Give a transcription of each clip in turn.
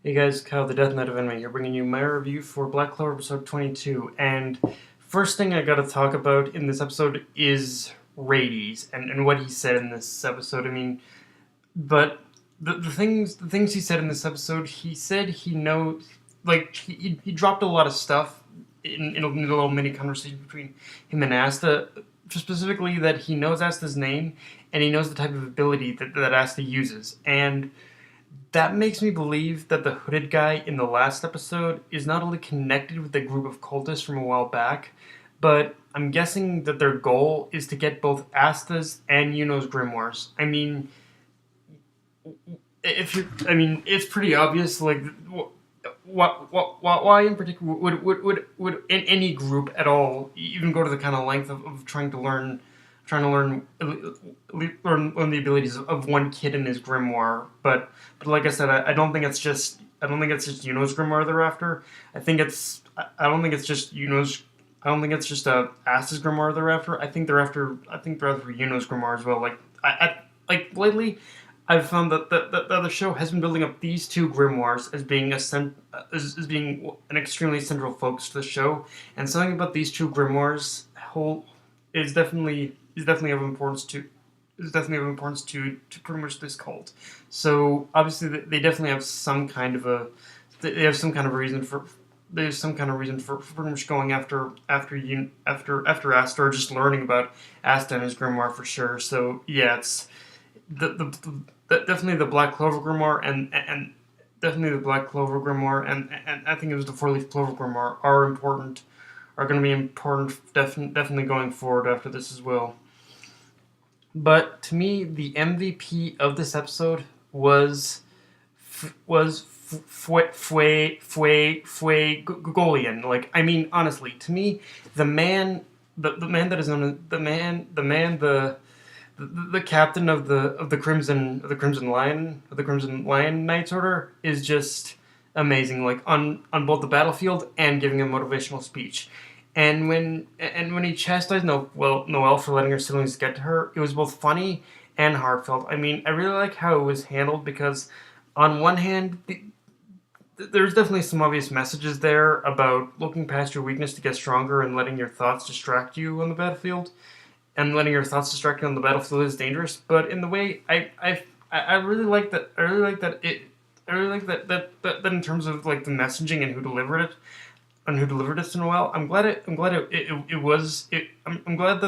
Hey guys, Kyle the Death Knight of Enemy here, bringing you my review for Black Clover episode 22. And first thing I gotta talk about in this episode is Rades and what he said in this episode. But the things he said in this episode, he said he knows, like, he dropped a lot of stuff in a little mini conversation between him and Asta, specifically that he knows Asta's name and he knows the type of ability that Asta uses. And that makes me believe that the hooded guy in the last episode is not only connected with the group of cultists from a while back, but I'm guessing that their goal is to get both Asta's and Yuno's grimoires. It's pretty obvious. Like, why in particular would in any group at all even go to the kind of length of trying to learn the abilities of one kid in his grimoire? But like I said, I don't think it's just Yuno's grimoire they're after. I don't think it's just Yuno's. I don't think it's just Asta's grimoire they're after. I think they're after Yuno's grimoire as well. Like lately, I've found that the show has been building up these two grimoires as being as being an extremely central focus to the show, and something about these two grimoires whole is definitely of importance to pretty much this cult. So obviously they definitely have some kind of a they have some kind of reason for there's some kind of reason for pretty much going after Asta, or just learning about Asta and his grimoire for sure. So yeah, it's definitely the Black Clover grimoire and definitely the Black Clover grimoire and I think it was the Four Leaf Clover grimoire are going to be important definitely going forward after this as well. But to me, the MVP of this episode was Fuegoleon. Like, I mean, honestly, to me, the man that is known as the captain of the Crimson Lion Knights Order is just amazing. Like on both the battlefield and giving a motivational speech. And when he chastised Noelle for letting her siblings get to her, it was both funny and heartfelt. I mean, I really like how it was handled because, on one hand, there's definitely some obvious messages there about looking past your weakness to get stronger and letting your thoughts distract you on the battlefield. And letting your thoughts distract you on the battlefield is dangerous. But in the way, I really like that. I really like that it. I really like that in terms of like the messaging and who delivered it to Noel. I'm glad that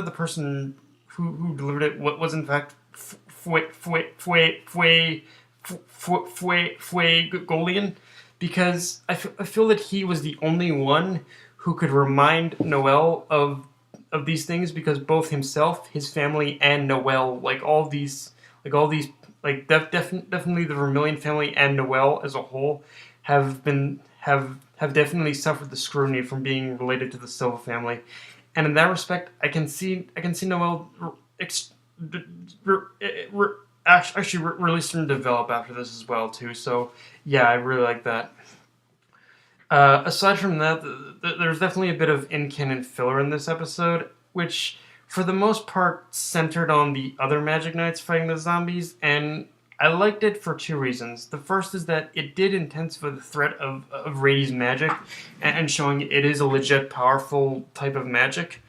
the person who delivered it was in fact Fuegoleon, because I feel that he was the only one who could remind Noel of these things, because both himself, his family, and Noel, definitely the Vermilion family and Noel as a whole have definitely suffered the scrutiny from being related to the Silva family, and in that respect, I can see Noel actually really starting to develop after this as well too. So yeah, I really like that. Aside from that, there's definitely a bit of in-canon filler in this episode, which for the most part centered on the other Magic Knights fighting the zombies, and I liked it for two reasons. The first is that it did intensify the threat of Radi's magic, and showing it is a legit powerful type of magic,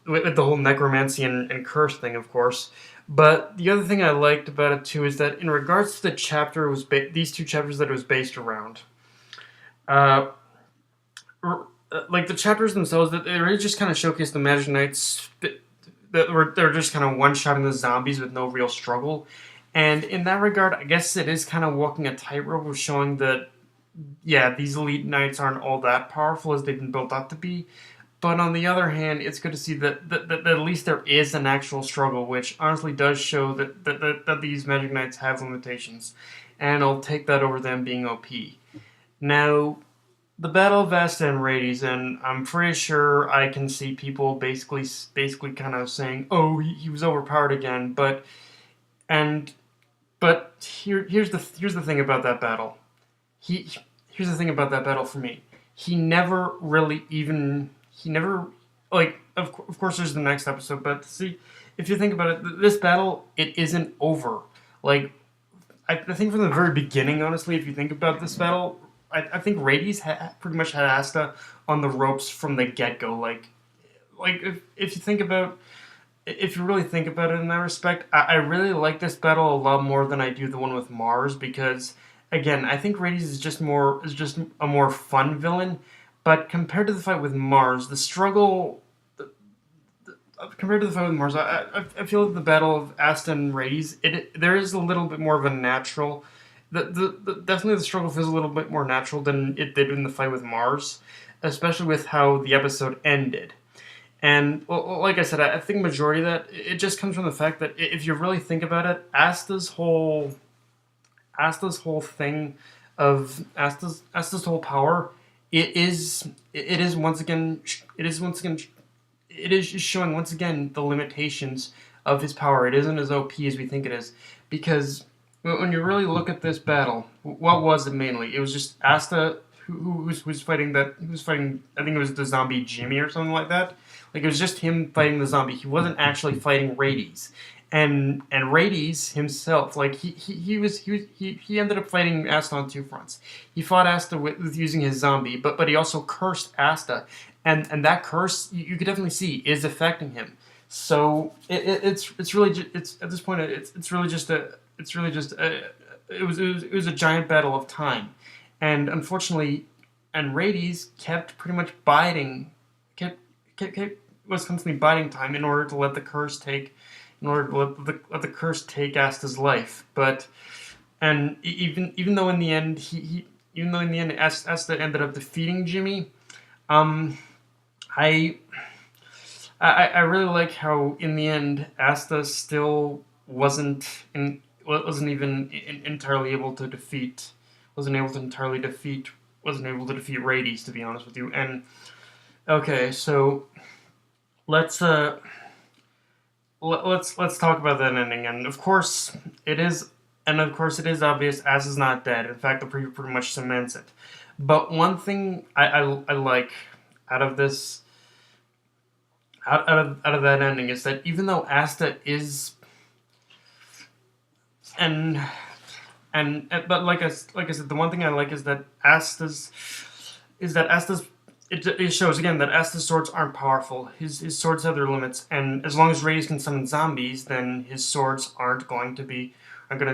with the whole necromancy and curse thing, of course. But the other thing I liked about it too is that in regards to the chapter, these two chapters that it was based around, uh, like the chapters themselves, that they really just kind of showcase the Magic Knights they're just kind of one-shotting the zombies with no real struggle. And in that regard, I guess it is kind of walking a tightrope of showing that, yeah, these elite knights aren't all that powerful as they've been built up to be. But on the other hand, it's good to see that at least there is an actual struggle, which honestly does show that these Magic Knights have limitations. And I'll take that over them being OP. Now, the Battle of Vasta and Rades, and I'm pretty sure I can see people basically kind of saying, "Oh, he was overpowered again." And here's the thing about that battle. He Here's the thing about that battle for me. He never, like, of course there's the next episode, but see, if you think about it, this battle, it isn't over. Like, I think from the very beginning, honestly, if you think about this battle, I think Rades pretty much had Asta on the ropes from the get go. Like if you think about if you really think about it in that respect, I really like this battle a lot more than I do the one with Mars because again, I think Rades is just a more fun villain, but compared to the fight with Mars, the struggle compared to the fight with Mars, I feel like the battle of Asta and Rades, there is a little bit more of a natural. Definitely the struggle feels a little bit more natural than it did in the fight with Mars, especially with how the episode ended. And well, like I said, I think majority of that it just comes from the fact that if you really think about it, Asta's whole thing of Asta's whole power, it is once again it is just showing once again the limitations of his power. It isn't as OP as we think it is because when you really look at this battle, what was it mainly? It was just Asta who's fighting that who's fighting. I think it was the zombie Jimmy or something like that. Like it was just him fighting the zombie. He wasn't actually fighting Rades. And Rades himself, like he ended up fighting Asta on two fronts. He fought Asta with using his zombie, but he also cursed Asta, and that curse you could definitely see is affecting him. So it's really it's at this point it's really just a it's really just a, it was a giant battle of time, and unfortunately, and Rades kept pretty much biding kept was constantly biding time in order to let the curse take in order to let the curse take Asta's life. But and even though in the end he even though in the end Asta ended up defeating Jimmy, um, I I really like how in the end Asta still wasn't even entirely able to defeat wasn't able to defeat Rades, to be honest with you. And okay, so let's let's talk about that ending. And of course it is obvious Ass is not dead. In fact, the preview pretty much cements it. But one thing I like out of this out of that ending is that even though Asta is and but like I said, the one thing I like is that Asta's it shows again that Asta's swords aren't powerful. His swords have their limits, and as long as Reyes can summon zombies, then his swords aren't going to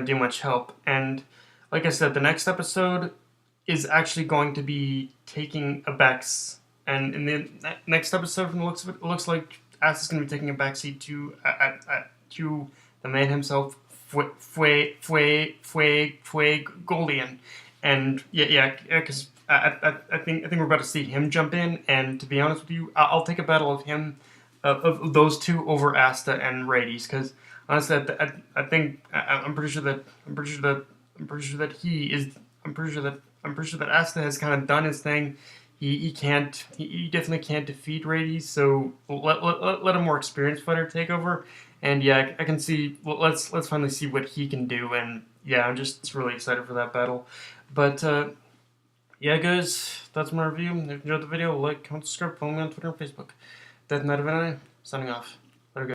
do much help. And like I said, the next episode is actually going to be taking a and in the next episode, from the looks of it, it looks like Asta's going to be taking a backseat to the man himself, Fuegoleon. And yeah, because I think we're about to see him jump in. And to be honest with you, I'll take a battle of him, of those two over Asta and Rades, because honestly, I'm pretty sure that Asta has kind of done his thing. He definitely can't defeat Rades, so let a more experienced fighter take over. And yeah, I can see. Let's finally see what he can do. And yeah, I'm just really excited for that battle. But yeah, guys, that's my review. If you enjoyed the video, like, comment, subscribe, follow me on Twitter and Facebook. Death Knight of Anime, signing off.